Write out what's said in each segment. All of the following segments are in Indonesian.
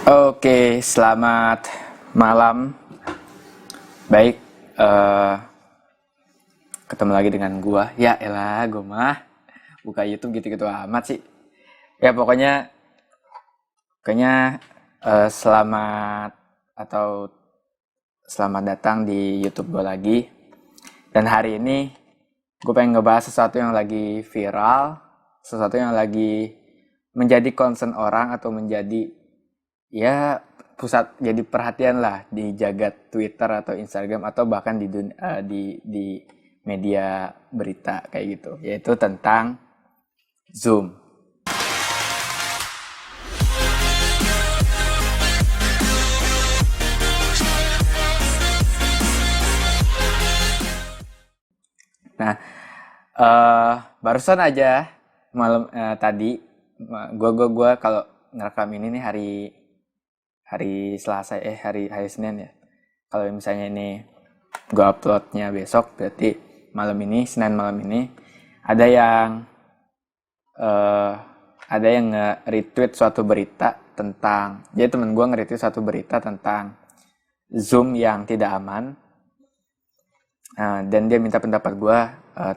Oke, selamat malam. Baik, eh, ketemu lagi dengan gua. Ya elah, gua mah buka YouTube gitu-gitu amat sih. Ya pokoknya, kayaknya selamat atau selamat datang di YouTube gua lagi. Dan hari ini gue pengen ngebahas sesuatu yang lagi viral, sesuatu yang lagi menjadi concern orang atau menjadi ya pusat jadi perhatian lah di jagat Twitter atau Instagram atau bahkan di media berita kayak gitu, yaitu tentang Zoom. Nah, barusan aja malam tadi gua kalau ngerekam ini nih hari hari Selasa hari hari Senin ya. Kalau misalnya ini gue uploadnya besok, berarti malam ini, Senin malam ini, ada yang eh ada yang nge-retweet suatu berita tentang, jadi temen gue nge-retweet suatu berita tentang Zoom yang tidak aman. Dan dia minta pendapat gue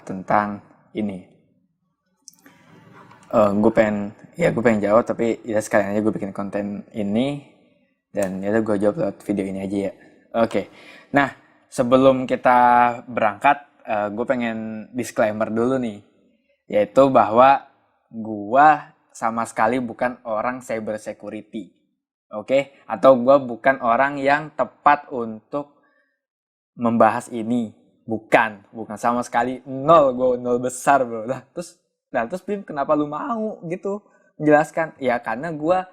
tentang ini. Gue pengen jawab, tapi ya sekalian aja gue bikin konten ini dan ya gue jawab lewat video ini aja ya. Oke. Nah, sebelum kita berangkat, gue pengen disclaimer dulu nih, yaitu bahwa gue sama sekali bukan orang cyber security. Oke? Atau gue bukan orang yang tepat untuk membahas ini. Bukan sama sekali, nol, gue nol besar bro. Terus Bim, kenapa lu mau gitu menjelaskan? Ya karena gue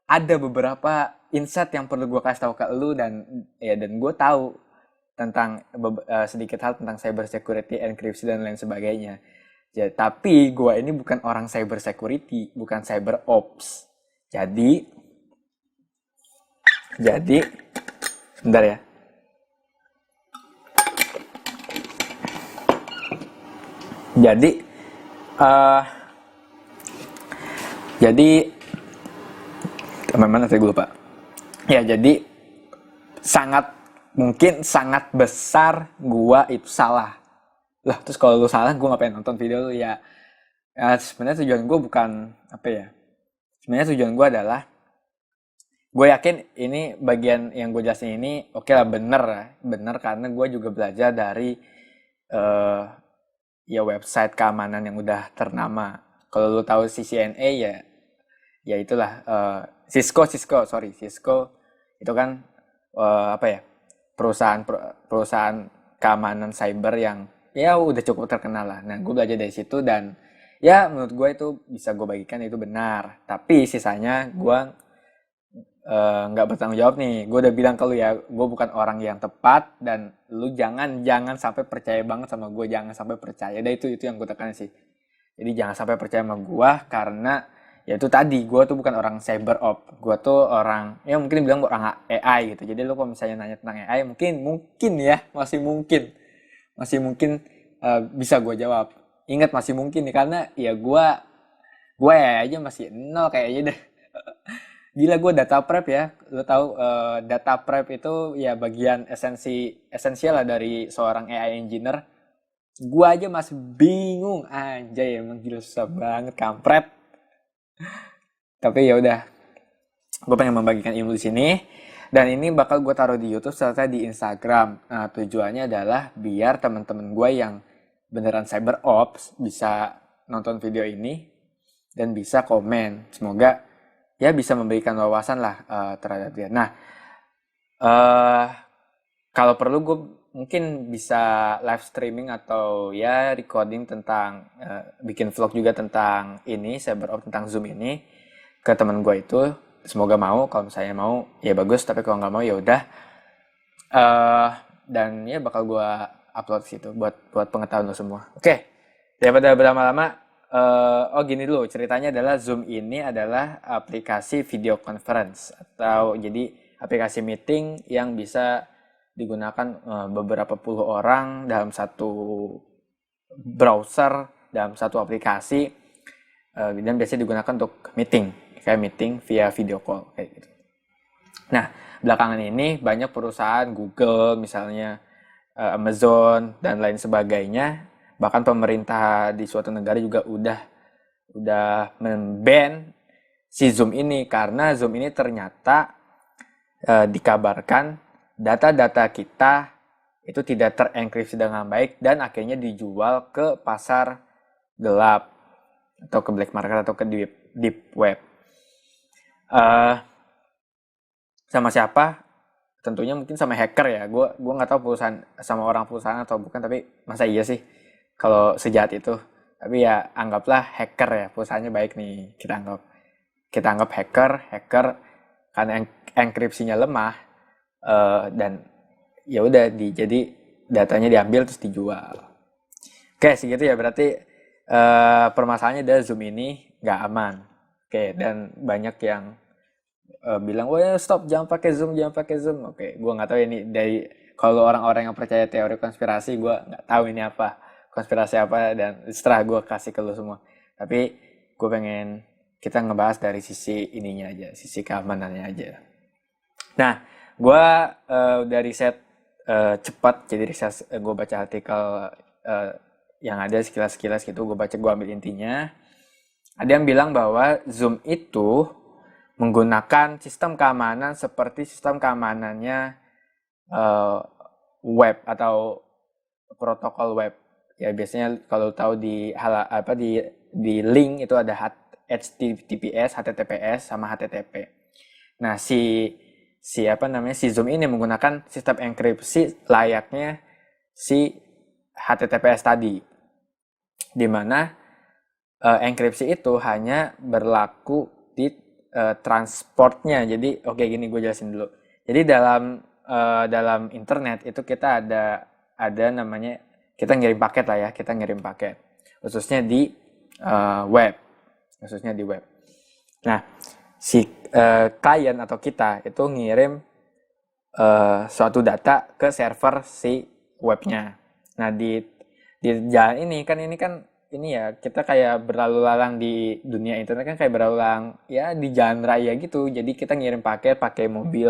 ada beberapa insight yang perlu gue kasih tahu ke lu, dan gue tahu tentang sedikit hal tentang cyber security, enkripsi dan lain sebagainya. Ya, tapi gue ini bukan orang cyber security, bukan cyber ops. Jadi sebentar ya. Jadi mana tadi gue lupa. Ya jadi sangat besar gua itu salah. Lah terus kalau lu salah, gua ngapain nonton video lu ya? Sebenarnya tujuan gua bukan apa ya? Sebenarnya tujuan gua adalah, gue yakin ini bagian yang gue jelasin ini oke lah, bener karena gue juga belajar dari ya website keamanan yang udah ternama. Kalau lu tahu CCNA ya itulah Cisco itu kan apa ya, perusahaan keamanan cyber yang ya udah cukup terkenal lah. Nah, gue belajar dari situ dan ya menurut gue itu bisa gue bagikan, itu benar. Tapi sisanya gue nggak bertanggung jawab nih. Gue udah bilang ke lu ya, gue bukan orang yang tepat dan lu jangan sampai percaya banget sama gue, jangan sampai percaya. Dan itu yang gue tekan sih. Jadi jangan sampai percaya sama gue karena ya itu tadi, gue tuh bukan orang cyber op, gue tuh orang ya mungkin bilang orang AI gitu. Jadi lu kalau misalnya nanya tentang AI, mungkin ya masih mungkin bisa gue jawab. Ingat masih mungkin nih, karena ya gue aja masih nol kayaknya deh. Gila, gue data prep ya, lu tahu data prep itu ya bagian esensial lah dari seorang AI engineer. Gue aja masih bingung aja ya, emang gila susah banget, kampret. Tapi ya udah, gue pengen membagikan ilmu di sini, dan ini bakal gue taruh di YouTube serta di Instagram. Nah, tujuannya adalah biar teman-teman gue yang beneran cyber ops bisa nonton video ini dan bisa komen. Semoga ya bisa memberikan wawasan lah terhadap dia. Nah, kalau perlu gue mungkin bisa live streaming atau ya recording tentang bikin vlog juga tentang ini, cyber ops, tentang Zoom ini ke teman gue itu. Semoga mau. Kalau misalnya mau ya bagus, tapi kalau nggak mau ya udah. Dan ya bakal gue upload situ buat pengetahuan lo semua. Oke, daripada berlama-lama, gini dulu ceritanya. Adalah Zoom ini adalah aplikasi video conference, atau jadi aplikasi meeting yang bisa digunakan beberapa puluh orang dalam satu browser, dalam satu aplikasi, dan biasanya digunakan untuk meeting, kayak meeting via video call kayak gitu. Nah, belakangan ini banyak perusahaan Google misalnya, Amazon dan lain sebagainya, bahkan pemerintah di suatu negara juga udah men-ban si Zoom ini karena Zoom ini ternyata dikabarkan data-data kita itu tidak terenkripsi dengan baik dan akhirnya dijual ke pasar gelap atau ke black market atau ke deep web. Eh, sama siapa? Tentunya mungkin sama hacker ya. Gue nggak tahu perusahaan sama orang perusahaan atau bukan, tapi masa iya sih kalau sejahat itu. Tapi ya anggaplah hacker ya, perusahaannya baik nih, kita anggap hacker karena enkripsinya lemah, dan ya udah jadi datanya diambil terus dijual. Oke, segitu ya berarti permasalahannya adalah Zoom ini nggak aman. Oke, dan banyak yang bilang, wah stop, jangan pakai Zoom, jangan pakai Zoom. Oke, gue nggak tahu ini dari, kalau orang-orang yang percaya teori konspirasi, gue nggak tahu ini apa, konspirasi apa, dan setelah gue kasih ke lu semua. Tapi gue pengen kita ngebahas dari sisi ininya aja, sisi keamanannya aja. Nah, gue udah riset cepat, jadi riset, gue baca artikel yang ada sekilas-sekilas gitu, gue ambil intinya. Ada yang bilang bahwa Zoom itu menggunakan sistem keamanan seperti sistem keamanannya web atau protokol web. Ya biasanya kalau tahu di link itu ada HTTPS, HTTPS sama HTTP. Nah, si Zoom ini menggunakan sistem enkripsi layaknya si HTTPS tadi, di mana enkripsi itu hanya berlaku di transportnya. Jadi oke, gini gue jelasin dulu. Jadi dalam internet itu kita ada namanya, kita ngirim paket lah ya, kita ngirim paket khususnya di web, Nah, si klien atau kita itu ngirim suatu data ke server si webnya. Nah, di jalan ini kan ini ya, kita kayak berlalu lalang di dunia internet, kan kayak berlalu lalang ya di jalan raya gitu. Jadi kita ngirim paket pakai mobil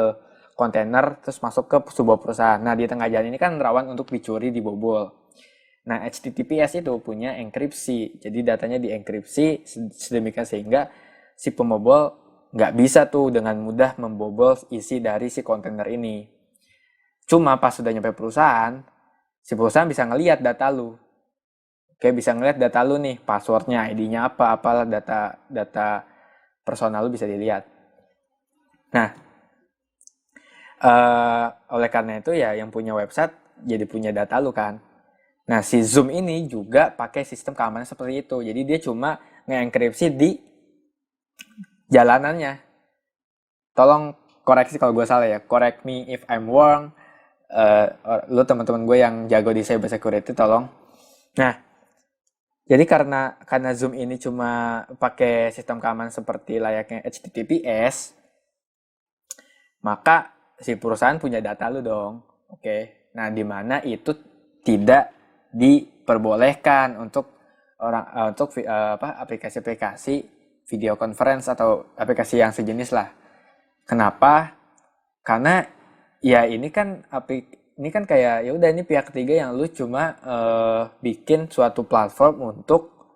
kontainer terus masuk ke sebuah perusahaan. Nah, di tengah jalan ini kan rawan untuk dicuri, dibobol. Nah, HTTPS itu punya enkripsi. Jadi datanya dienkripsi sedemikian sehingga si pembobol nggak bisa tuh dengan mudah membobol isi dari si kontainer ini. Cuma pas sudah nyampe perusahaan, si perusahaan bisa ngelihat data lu. Kayak bisa ngeliat data lu nih, passwordnya, ID-nya apa, apalah data personal lu bisa dilihat. Nah, oleh karena itu ya yang punya website jadi punya data lu kan. Nah, si Zoom ini juga pakai sistem keamanan seperti itu. Jadi dia cuma nge-enkripsi di jalanannya. Tolong koreksi kalau gue salah ya, correct me if I'm wrong. Lu teman-teman gue yang jago di cyber security tolong. Nah, jadi karena Zoom ini cuma pakai sistem keamanan seperti layaknya HTTPS, maka si perusahaan punya data lu dong. Oke. Nah, di mana itu tidak diperbolehkan untuk aplikasi-aplikasi video conference atau aplikasi yang sejenis lah. Kenapa? Karena ya ini kan kayak ya udah, ini pihak ketiga yang lu cuma bikin suatu platform untuk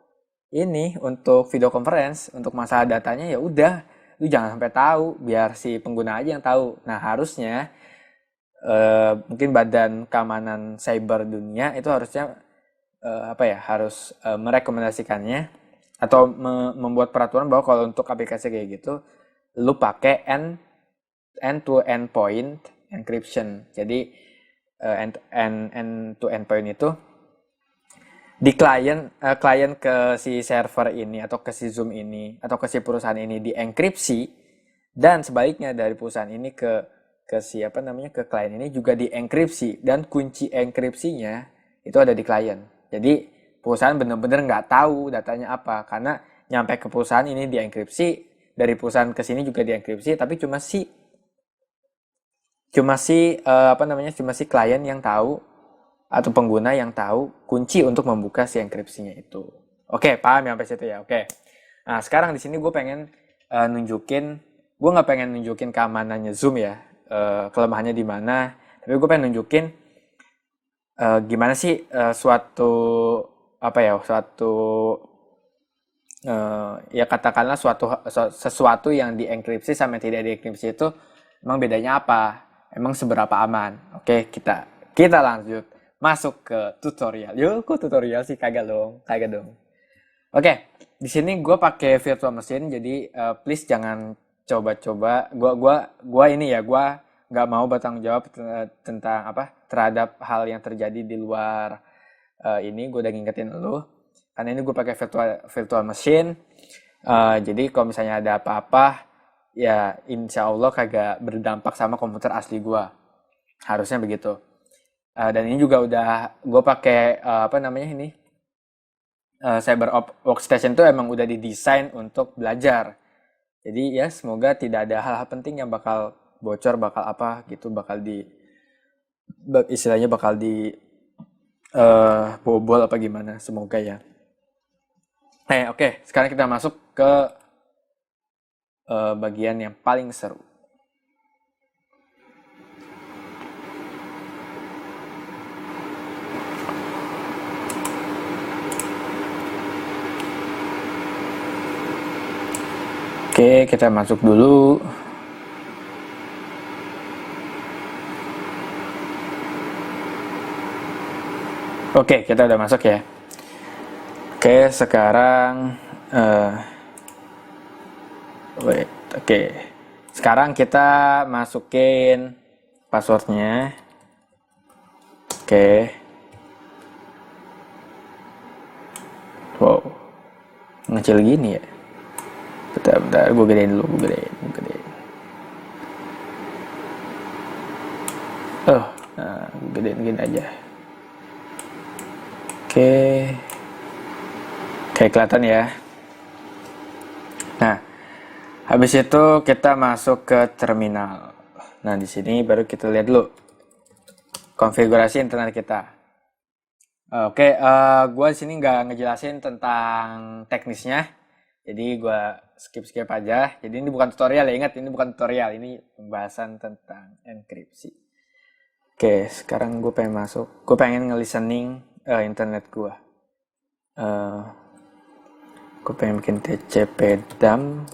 video conference, untuk masalah datanya ya udah lu jangan sampai tahu, biar si pengguna aja yang tahu. Nah, harusnya mungkin Badan Keamanan Cyber Dunia itu harusnya harus merekomendasikannya atau membuat peraturan bahwa kalau untuk aplikasi kayak gitu lu pakai end-to-end point encryption. Jadi end-to-end point itu di klien ke si server ini atau ke si Zoom ini atau ke si perusahaan ini dienkripsi, dan sebaliknya dari perusahaan ini ke ke klien ini juga dienkripsi, dan kunci enkripsinya itu ada di klien. Jadi perusahaan benar-benar nggak tahu datanya apa, karena nyampe ke perusahaan ini dienkripsi, dari perusahaan ke sini juga dienkripsi, tapi cuma si klien yang tahu atau pengguna yang tahu kunci untuk membuka si enkripsinya itu. Oke, paham ya sampai situ ya? Oke. Nah, sekarang di sini gue pengen nunjukin, gue nggak pengen nunjukin keamanannya Zoom ya, kelemahannya di mana, tapi gue pengen nunjukin gimana sih suatu apa ya, suatu ya katakanlah sesuatu yang dienkripsi sama yang tidak dienkripsi itu emang bedanya apa, emang seberapa aman. Oke, kita lanjut masuk ke tutorial. Yuk, kok tutorial sih? Kagak dong. Oke, di sini gue pakai virtual machine, jadi please jangan coba-coba. Gua ini ya, gue nggak mau bertanggung jawab tentang apa terhadap hal yang terjadi di luar ini. Gue udah ngingetin lu, karena ini gue pakai virtual machine. Jadi kalau misalnya ada apa-apa, ya insya Allah kagak berdampak sama komputer asli gue. Harusnya begitu. Dan ini juga udah gue pakai apa namanya ini, Cyber Workstation itu emang udah didesain untuk belajar. Jadi ya semoga tidak ada hal-hal penting yang bakal bocor, bakal apa gitu, istilahnya bakal di bobol apa gimana, semoga ya. Oke, sekarang kita masuk ke bagian yang paling seru. Oke, kita masuk dulu. Oke, kita udah masuk ya. Oke, sekarang sekarang kita masukin passwordnya. Oke. Wow, ngecil gini ya. Bentar, gue gedein dulu, gue gedein. Gue gedein gini aja. Oke, kayak kelihatan ya. Nah, habis itu kita masuk ke terminal. Nah, di sini baru kita lihat dulu konfigurasi internet kita. Oke, gue di sini nggak ngejelasin tentang teknisnya, jadi gue skip aja. Jadi ini bukan tutorial ya, ingat ini bukan tutorial, ini pembahasan tentang enkripsi. Oke, sekarang gue pengen nge-listening internet gue. Gue pengen bikin tcpdump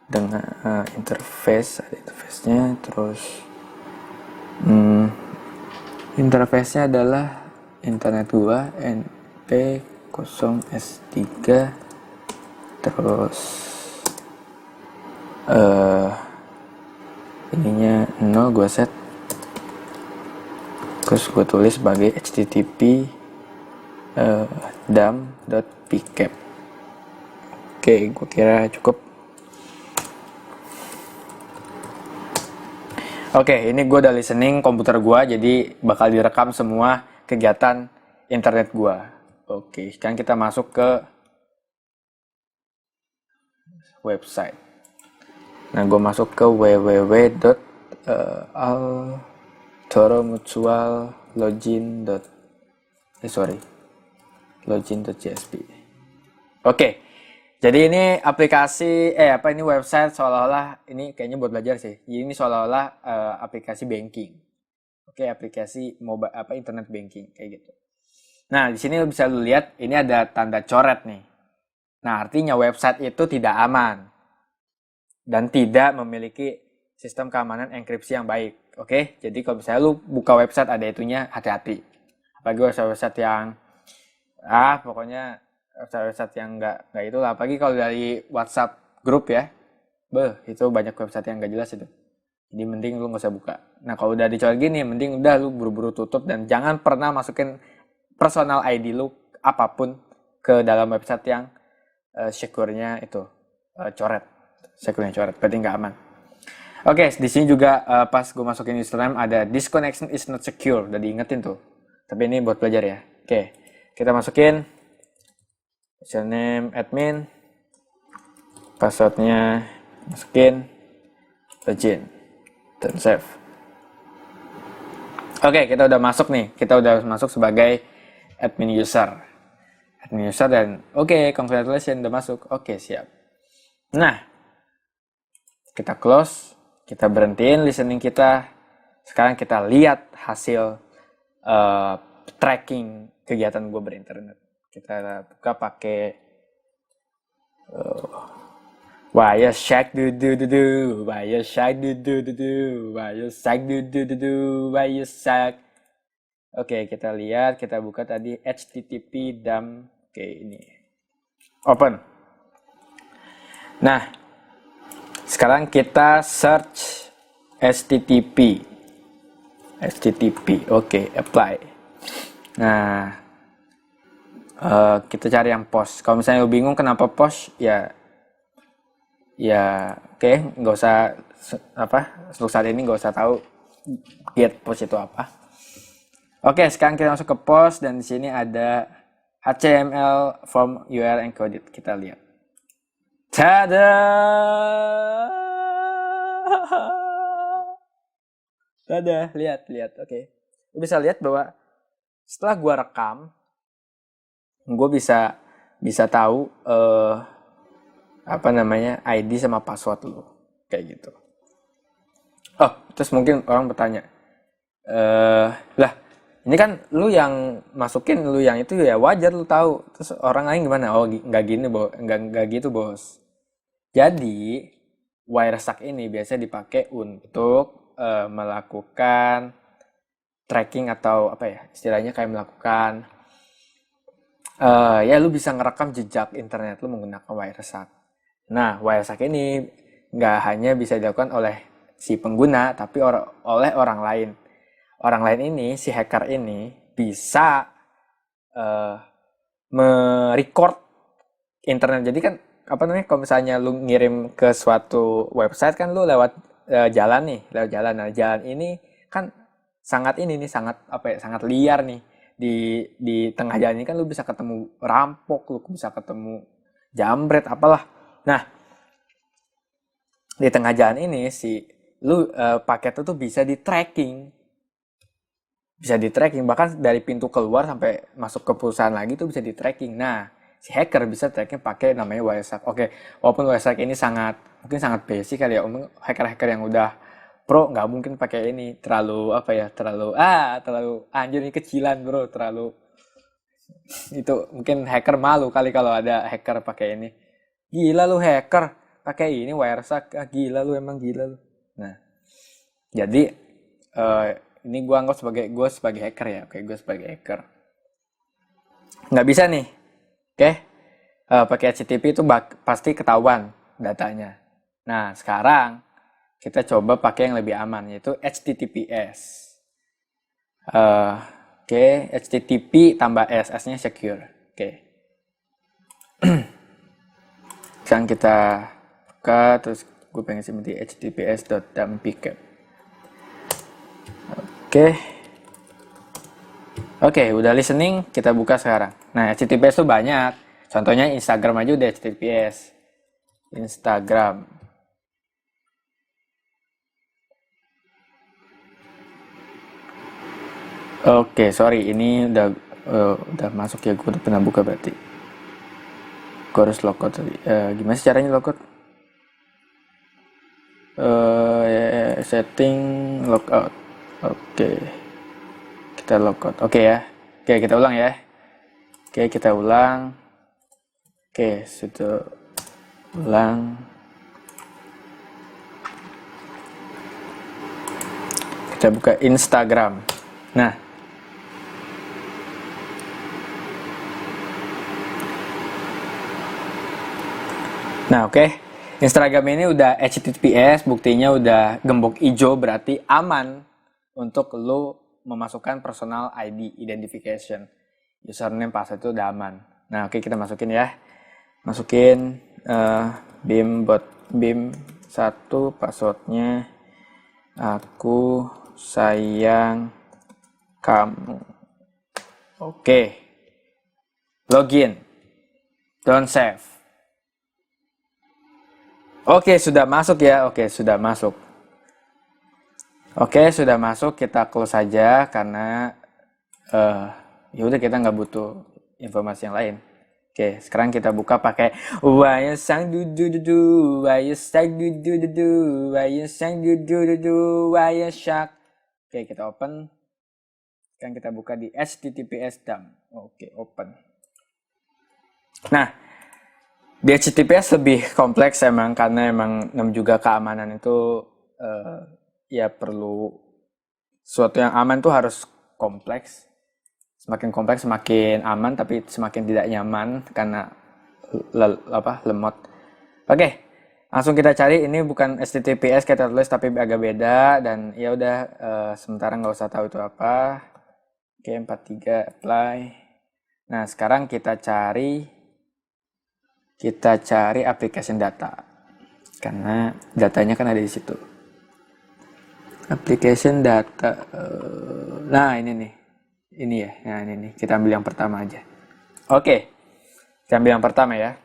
dengan interface, ada interface-nya, terus interface-nya adalah internet gue np0s3, terus ininya 0 gue set, terus gue tulis sebagai http dump.pcap. Oke, gue kira cukup. Oke, ini gue udah listening komputer gue, jadi bakal direkam semua kegiatan internet gue. Oke, sekarang kita masuk ke website. Nah, gue masuk ke login.jsp. Oke, jadi ini aplikasi ini website seolah-olah ini kayaknya buat belajar sih. Jadi ini seolah-olah aplikasi banking. Oke, aplikasi mobile internet banking kayak gitu. Nah, di sini lo bisa lihat ini ada tanda coret nih. Nah, artinya website itu tidak aman dan tidak memiliki sistem keamanan enkripsi yang baik. Oke, jadi kalau misalnya lu buka website ada itunya, hati-hati. Apalagi website yang pokoknya website yang nggak itulah. Apalagi kalau dari WhatsApp grup ya, itu banyak website yang nggak jelas itu. Jadi mending lu nggak usah buka. Nah, kalau udah dicoret gini, mending udah lu buru-buru tutup dan jangan pernah masukin personal ID lu apapun ke dalam website yang secure-nya itu coret. Secure-nya coret, berarti nggak aman. Oke, di sini juga pas gue masukin username ada this connection is not secure, udah diingetin tuh. Tapi ini buat belajar ya. Oke, kita masukin username admin, passwordnya masukin, login, dan save. Oke, kita udah masuk nih. Kita udah masuk sebagai admin user. Admin user dan oke, congratulations udah masuk. Oke, siap. Nah, kita close, kita berhentiin listening kita. Sekarang kita lihat hasil tracking kegiatan gue berinternet. Kita buka pakai Wireshark Wireshark. Oke, kita lihat, kita buka tadi HTTP dump. Oke, ini open. Nah, sekarang kita search HTTP. Oke, apply. Nah, kita cari yang post. Kalau misalnya lu bingung kenapa post, ya oke, nggak usah untuk saat ini nggak usah tahu get post itu apa. Oke, sekarang kita masuk ke post dan di sini ada HTML form URL encoded. Kita lihat. Tada! Tada, lihat. Oke. Lu bisa lihat bahwa setelah gua rekam, gue bisa tahu ID sama password lu kayak gitu. Oh, terus mungkin orang bertanya, lah ini kan lu yang masukin, lu yang itu ya wajar lu tahu. Terus orang lain gimana? Oh, nggak gini, nggak gitu bos. Jadi Wireshark ini biasa dipakai untuk melakukan tracking atau istilahnya kayak melakukan ya lu bisa ngerekam jejak internet lu menggunakan Wireshark. Nah, Wireshark ini nggak hanya bisa dilakukan oleh si pengguna, tapi oleh orang lain. Orang lain ini, si hacker ini bisa merecord internet. Jadi kan kalau misalnya lu ngirim ke suatu website kan lu lewat jalan. Nah, jalan ini kan sangat liar nih. Di tengah jalan ini kan lu bisa ketemu rampok, lu bisa ketemu jambret apalah. Nah, di tengah jalan ini paket itu bisa di tracking. Bahkan dari pintu keluar sampai masuk ke perusahaan lagi itu bisa di tracking. Nah, si hacker bisa tracking pakai namanya Wireshark. Oke, walaupun Wireshark ini mungkin sangat basic kali ya. Hacker-hacker yang udah pro nggak mungkin pakai ini, terlalu anjir, ini kecilan bro, terlalu itu mungkin hacker malu kali kalau ada hacker pakai ini. Gila lu hacker pakai ini Wireshark, gila lu, emang gila lu. Nah, jadi ini gue anggap sebagai hacker ya. Oke, gue sebagai hacker nggak bisa nih. Oke, pakai HTTP itu pasti ketahuan datanya. Nah, sekarang kita coba pakai yang lebih aman, yaitu HTTPS. HTTP tambah S-nya secure. Oke. Sekarang kita buka, terus gue pengen seperti https.dumpicap. Oke, udah listening, kita buka sekarang. Nah, HTTPS itu banyak. Contohnya Instagram aja udah HTTPS. Instagram. Oke, sorry, ini udah masuk ya, gue udah pernah buka berarti. Gue harus logout tadi. Gimana sih caranya logout? Setting logout. Oke. Kita logout. Oke ya. Oke, kita ulang ya. Oke, kita ulang. Oke, sudah ulang. Kita buka Instagram. Nah, oke. Instagram ini udah HTTPS, buktinya udah gembok hijau, berarti aman untuk lo memasukkan personal ID identification. Username password itu udah aman. Nah, oke, kita masukin ya. Masukin bim 1, passwordnya aku sayang kamu. Oke. Login. Don't save. Oke, sudah masuk ya. Oke, sudah masuk. Kita close saja karena ya udah, kita nggak butuh informasi yang lain. Oke, sekarang kita buka pakai Why you sang du du du du, why you sang du du du du, why you sang du du du du, why you shark. Oke, kita open. Sekarang kita buka di HTTPS dump. Oke, open. Nah, di HTTPS lebih kompleks emang, karena emang juga keamanan itu ya perlu sesuatu yang aman tuh harus kompleks. Semakin kompleks semakin aman, tapi semakin tidak nyaman karena lemot. Oke, langsung kita cari. Ini bukan HTTPS kita tulis, tapi agak beda, dan ya udah sementara nggak usah tahu itu apa. Oke, 43 apply. Nah, sekarang kita cari application data, karena datanya kan ada di situ. Application data. Nah, ini nih. Ini ya. Nah, ini nih. Kita ambil yang pertama aja. Oke. Kita ambil yang pertama ya.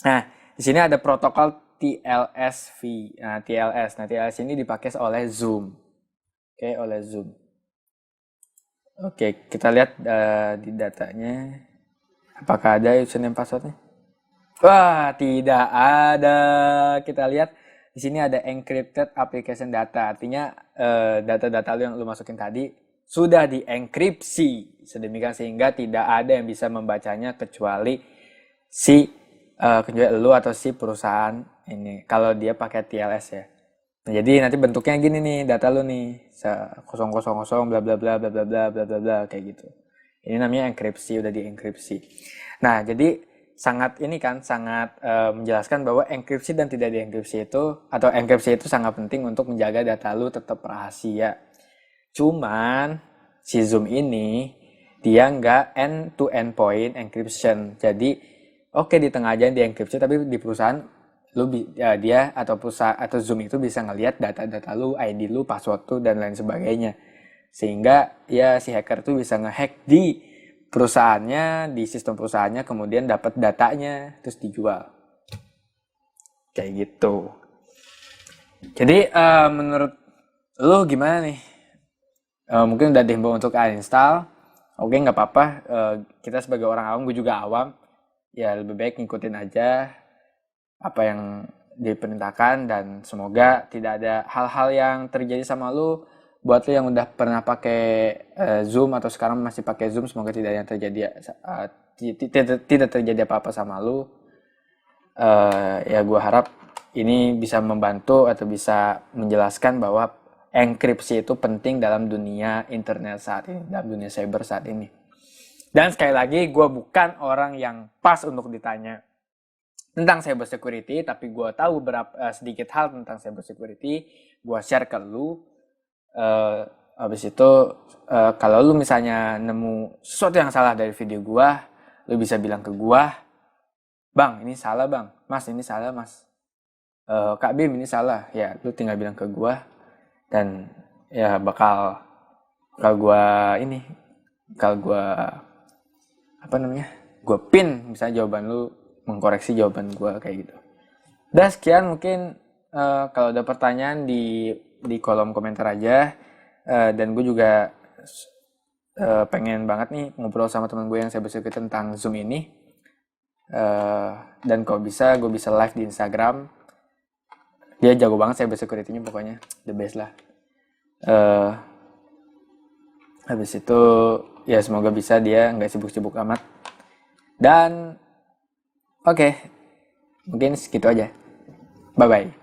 Nah, di sini ada protokol TLS-V. Nah, TLS. Nah, TLS ini dipakai oleh Zoom. Oke, oleh Zoom. Oke, kita lihat di datanya. Apakah ada username passwordnya? Wah, tidak ada. Kita lihat di sini ada encrypted application data. Artinya data-data yang lu masukin tadi sudah dienkripsi sedemikian sehingga tidak ada yang bisa membacanya kecuali lu atau si perusahaan ini, kalau dia pakai TLS ya. Nah, jadi nanti bentuknya gini nih, data lu nih 000 bla bla bla bla bla bla bla bla bla kayak gitu. Ini namanya enkripsi, udah dienkripsi. Nah, jadi sangat menjelaskan bahwa enkripsi dan tidak dienkripsi itu, atau enkripsi itu sangat penting untuk menjaga data lu tetap rahasia. Cuman si Zoom ini dia nggak end-to-end point encryption. Jadi oke, di tengah aja dienkripsi, tapi di perusahaan dia atau perusahaan atau Zoom itu bisa ngelihat data-data lu, ID lu, password lu, dan lain sebagainya. Sehingga ya si hacker tuh bisa ngehack di perusahaannya, di sistem perusahaannya, kemudian dapat datanya terus dijual. Kayak gitu. Jadi menurut lu gimana nih? Mungkin udah dihimbau untuk uninstall. Oke, nggak apa-apa. Kita sebagai orang awam, gue juga awam, ya lebih baik ngikutin aja apa yang diperintahkan, dan semoga tidak ada hal-hal yang terjadi sama lu. Buat lu yang udah pernah pakai Zoom atau sekarang masih pakai Zoom, semoga tidak ada yang terjadi tidak terjadi apa-apa sama lu. Ya gue harap ini bisa membantu atau bisa menjelaskan bahwa enkripsi itu penting dalam dunia internet saat ini, dalam dunia cyber saat ini. Dan sekali lagi, gue bukan orang yang pas untuk ditanya tentang cyber security, tapi gue tahu sedikit hal tentang cyber security, gue share ke lu. Habis itu, kalau lu misalnya nemu sesuatu yang salah dari video gue, lu bisa bilang ke gue, Bang, ini salah bang, Mas, ini salah mas, Kak Bim, ini salah. Ya, lu tinggal bilang ke gue, dan ya bakal gue pin misalnya jawaban lu, mengkoreksi jawaban gue kayak gitu. Dan sekian, mungkin kalau ada pertanyaan di kolom komentar aja, dan gue juga pengen banget nih ngobrol sama teman gue yang saya bercerita tentang Zoom ini, dan kalau bisa gue bisa live di Instagram. Dia jago banget cyber security-nya, pokoknya the best lah. Habis itu ya semoga bisa, dia nggak sibuk-sibuk amat. Dan oke, mungkin segitu aja. Bye bye.